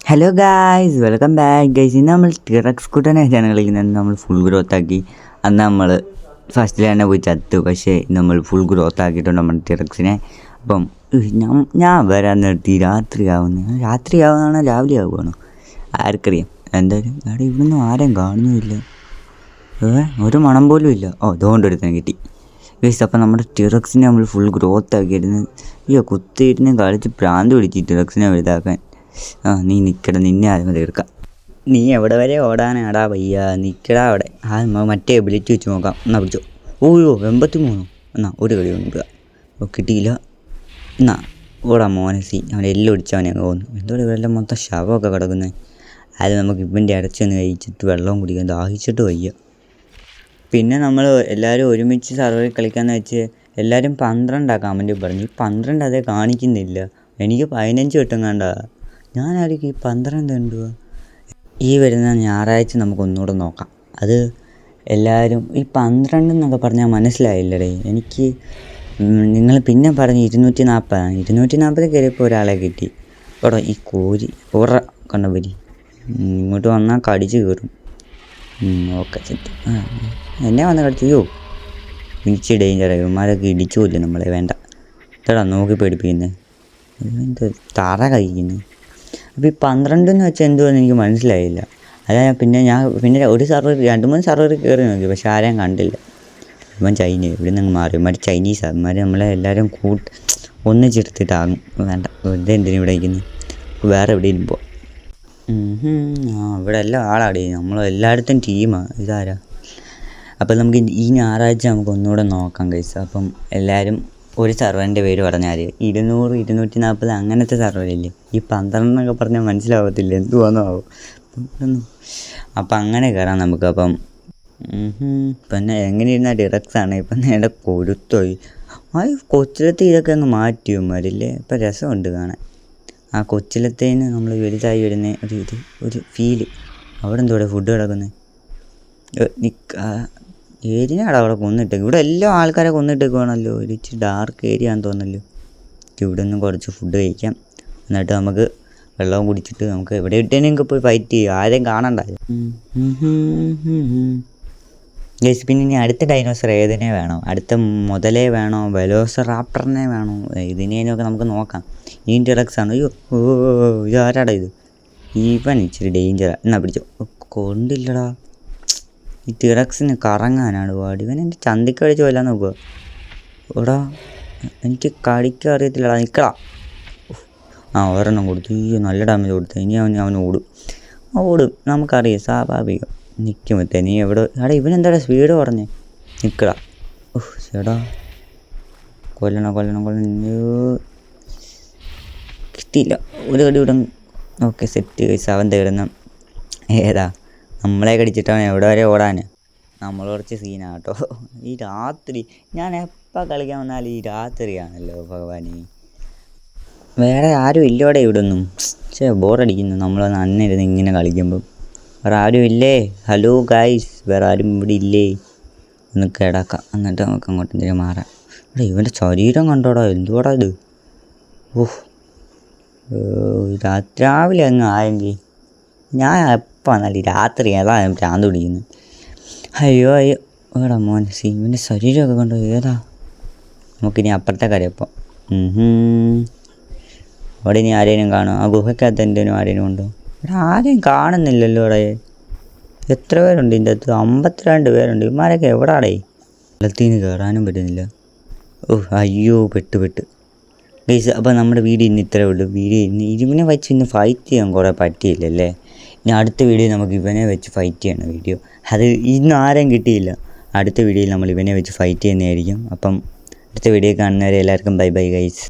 Hello guys, welcome back guys. ഇന്ന് നമ്മൾ T-Rex കുട്ടനായിട്ടാണ് കളിക്കുന്നത്. നമ്മൾ ഫുൾ ഗ്രോത്ത് ആക്കി. അന്ന് നമ്മൾ ഫസ്റ്റിൽ തന്നെ പോയി ചത്തു. പക്ഷേ നമ്മൾ ഫുൾ ഗ്രോത്ത് ആക്കിയിട്ടുണ്ട് നമ്മൾ ടിറക്സിനെ. അപ്പം ഞാൻ വരാൻ നിർത്തി. രാത്രിയാവുകയാണോ രാവിലെ ആവുകയാണോ ആർക്കറിയാം. എന്തായാലും അവിടെ ഇവിടുന്ന് ആരെയും കാണുന്നുമില്ല. ഒരു മണം പോലും ഇല്ല. അതുകൊണ്ടൊരുത്തന്നെ കിട്ടി ഗൈസ്. അപ്പം നമ്മുടെ ടിറക്സിനെ നമ്മൾ ഫുൾ ഗ്രോത്ത് ആക്കിയിരുന്നു. കുത്തിയിരുന്ന് കളിച്ച് പ്രാന്ത് പിടിച്ച് ടിറക്സിനെ വലുതാക്കാൻ. നീ നിൽക്കടാ, നിന്നെ ആദ്യം തീർക്കാം. നീ എവിടെ വരെ ഓടാനാടാ വയ്യ, നിൽക്കടാ അവിടെ. മറ്റേ എബിലിറ്റി വെച്ച് നോക്കാം. എന്നാ പിടിച്ചോ. 83 എന്നാ ഒരു കളി കൊണ്ടുക. കിട്ടിയില്ല. എന്നാ ഓടാ മോനസി. അവനെ എല്ലാം ഒടിച്ചവനെ അങ്ങ് പോകുന്നു. എന്തോ ഇവരെല്ലാം മൊത്തം ശവമൊക്കെ കിടക്കുന്നത്. അത് നമുക്ക് ഇവൻ്റെ അടച്ചൊന്ന് കഴിച്ചിട്ട് വെള്ളം കുടിക്കാൻ ദാഹിച്ചിട്ട് വയ്യ. പിന്നെ നമ്മൾ എല്ലാവരും ഒരുമിച്ച് സർവറിൽ കളിക്കാമെന്ന് വെച്ച് എല്ലാവരും 12 കമൻറ്റ് പറഞ്ഞു. ഈ 12 അതേ കാണിക്കുന്നില്ല. എനിക്ക് 15 കിട്ടും കണ്ട. ഞാനായിരിക്കും ഈ 12 എന്തുവാ. ഈ വരുന്ന ഞായറാഴ്ച നമുക്ക് ഒന്നുകൂടെ നോക്കാം. അത് എല്ലാവരും ഈ 12 എന്നൊക്കെ പറഞ്ഞാൽ മനസ്സിലായില്ലടേ എനിക്ക്. നിങ്ങൾ പിന്നെ പറഞ്ഞ് 240 240 കയറിയപ്പോൾ ഒരാളെ കിട്ടി. ഇവിടെ ഈ കോരി കണ്ടവരി ഇങ്ങോട്ട് വന്നാൽ കടിച്ച് കയറും. Okay set. എന്നെ വന്ന് കടിച്ചു. ഇടിച്ച് ഡേഞ്ചറായി. ഇവന്മാരൊക്കെ ഇടിച്ചുമില്ല നമ്മളെ. വേണ്ട ഇതടാ നോക്കി പേടിപ്പിക്കുന്നത്. എന്ത് തറ കഴിക്കുന്നത്. അപ്പോൾ ഈ 12 എന്ന് വെച്ചാൽ എന്തുവാന്ന് എനിക്ക് മനസ്സിലായില്ല. അതാ പിന്നെ ഒരു സർവർ 2-3 സർവർ കയറി നോക്കി. പക്ഷെ ആരെയും കണ്ടില്ല. ഇവൻ ചൈന ഇവിടെ നിന്ന് മാറി. മറ്റേ ചൈനീസ് അവന്മാർ നമ്മളെ എല്ലാവരും ഒന്നിച്ചെടുത്തിട്ടാകും. വേണ്ട വെറുതെ എന്തിനും ഇവിടെ ഇരിക്കുന്നു. വേറെ എവിടെയും പോവാം. ഇവിടെ എല്ലാം ആളാടി. നമ്മളെല്ലായിടത്തും ടീമാണ്. ഇതാരാ. അപ്പോൾ നമുക്ക് ഈ ഞായറാഴ്ച നമുക്ക് ഒന്നുകൂടെ നോക്കാം ഗൈസ്. അപ്പം എല്ലാവരും ഒരു സർവറിൻ്റെ പേര് പറഞ്ഞാൽ 200 240 അങ്ങനത്തെ സർവറില്ലേ. ഈ 12 എന്നൊക്കെ പറഞ്ഞാൽ മനസ്സിലാവത്തില്ല. എന്തുവാന്നോ ആവും. അപ്പം അങ്ങനെ കയറാം നമുക്ക്. അപ്പം പിന്നെ എങ്ങനെ ഇരുന്നാൽ ടിറക്സാണ്. ഇപ്പം നേരെ കൊരുത്തോയി. കൊച്ചിലത്തെ ഇതൊക്കെ അങ്ങ് മാറ്റിയവന്മാരില്ലേ. ഇപ്പം രസമുണ്ട് കാണാൻ. ആ കൊച്ചിലത്തേന് നമ്മൾ വലുതായി വരുന്ന ഒരു ഫീല്. അവിടെ എന്തോടെ ഫുഡ് കിടക്കുന്നത്. ഏരിയനാണ് അവിടെ കൊന്നിട്ടേക്ക്. ഇവിടെ എല്ലാ ആൾക്കാരെ കൊന്നിട്ടേക്കുവാണല്ലോ. ഒരു ഇച്ചിരി ഡാർക്ക് ഏരിയ ആണെന്ന് തോന്നല്ലോ. ഇവിടെ നിന്ന് കുറച്ച് ഫുഡ് കഴിക്കാം. എന്നിട്ട് നമുക്ക് വെള്ളവും കുടിച്ചിട്ട് നമുക്ക് എവിടെ ഇട്ടേനെങ്കിൽ പോയി ഫൈറ്റ് ചെയ്യും. ആരെയും കാണണ്ട ഗൈസ്. പിന്നെ ഇനി അടുത്ത ഡൈനോസർ ഏതിനെ വേണോ? അടുത്ത മുതലേ വേണോ, വെലോസിറാപ്റ്ററിനെ വേണോ? ഇതിനേനൊക്കെ നമുക്ക് നോക്കാം. ഈ ടിറക്സാണ്. ഇതാരാടാ ഇത്? ഇവൻ ഇച്ചിരി ഡേഞ്ചറാണ്. എന്നാ പിടിച്ചോ. കൊണ്ടില്ലടാ. ഈ ടിറക്സിന് കറങ്ങാനാണ് പാട്. ഇവൻ എൻ്റെ ചന്തിക്കടിച്ച് കൊല്ലാൻ നോക്കുക. എടാ എനിക്ക് കടിക്കാൻ അറിയത്തില്ലടാ. നിൽക്കടാ. ഒരെണ്ണം കൊടുത്തു. നല്ല ഡാമേജ് കൊടുത്തു. ഇനി അവൻ ഓടും നമുക്കറിയാം. സ്വാഭാവികം. നിൽക്കുമ്പോഴത്തേ നീ എവിടെ. എടാ ഇവനെന്താടാ സ്പീഡ് പറഞ്ഞേ. നിൽക്കടാ. ചേടാ കൊല്ലണം. കിട്ടിയില്ല. ഒരു കടി ഇവിടെ. Okay set guys. അവൻ തേടുന്ന ഏതാ നമ്മളെ കടിച്ചിട്ടാണ്. എവിടെ വരെ ഓടാൻ. നമ്മൾ കുറച്ച് സീനാണ് കേട്ടോ. ഈ രാത്രി ഞാൻ എപ്പോൾ കളിക്കാൻ വന്നാലും ഈ രാത്രിയാണല്ലോ ഭഗവാനി. വേറെ ആരും ഇല്ലോടെ ഇവിടെ ഒന്നും. ബോറടിക്കുന്നു. നമ്മളൊന്ന് അന്നിരുന്ന് ഇങ്ങനെ കളിക്കുമ്പം. വേറെ ആരും ഇല്ലേ? ഹലോ ഗൈസ്, വേറെ ആരും ഇവിടെ ഇല്ലേ? ഒന്ന് കിടക്കാം. എന്നിട്ട് നമുക്ക് അങ്ങോട്ട് എന്തെങ്കിലും മാറാം. ഇവിടെ ഇവൻ്റെ ശരീരം കണ്ടോടാ. എന്തുവാടാ ഇത്. രാവിലെ അങ്ങ് ആയെങ്കിൽ ഞാൻ എപ്പോൾ വന്നാലും രാത്രി ഏതാണ് ഭ്രാന്ത് പിടിക്കുന്നത്. അയ്യോ എടാ മോനസി. ഇവൻ്റെ ശരീരമൊക്കെ കണ്ടോ. ഏതാ. നമുക്കിനി അപ്പുറത്തെ കരയപ്പം. അവിടെ ഇനി ആരേനും കാണും. ആ ഗുഹയ്ക്കകത്ത് എന്തേലും ആരേനും ഉണ്ടോ? ഇവിടെ ആരെയും കാണുന്നില്ലല്ലോ. അവിടെ എത്ര പേരുണ്ട് ഇതിൻ്റെ അകത്ത്? 52 പേരുണ്ട്. ഇവന്മാരൊക്കെ എവിടാടേ? വെള്ളത്തിന് കയറാനും പറ്റുന്നില്ല. അയ്യോ പെട്ട് ഗൈസ്. അപ്പോൾ നമ്മുടെ വീഡിയോ ഇന്ന് ഇത്രയേ ഉള്ളൂ. ഇവനെ വെച്ച് ഇന്ന് ഫൈറ്റ് ചെയ്യാൻ കുറേ പറ്റിയില്ലല്ലേ. ഇനി അടുത്ത വീഡിയോ നമുക്ക് ഇവനെ വെച്ച് ഫൈറ്റ് ചെയ്യണം വീഡിയോ. അത് ഇന്ന് ആരെയും കിട്ടിയില്ല. അടുത്ത വീഡിയോയിൽ നമ്മൾ ഇവനെ വെച്ച് ഫൈറ്റ് ചെയ്യുന്നതായിരിക്കും. അപ്പം അടുത്ത വീഡിയോ കാണുന്നവരെ എല്ലാവർക്കും ബൈ ഗൈസ്.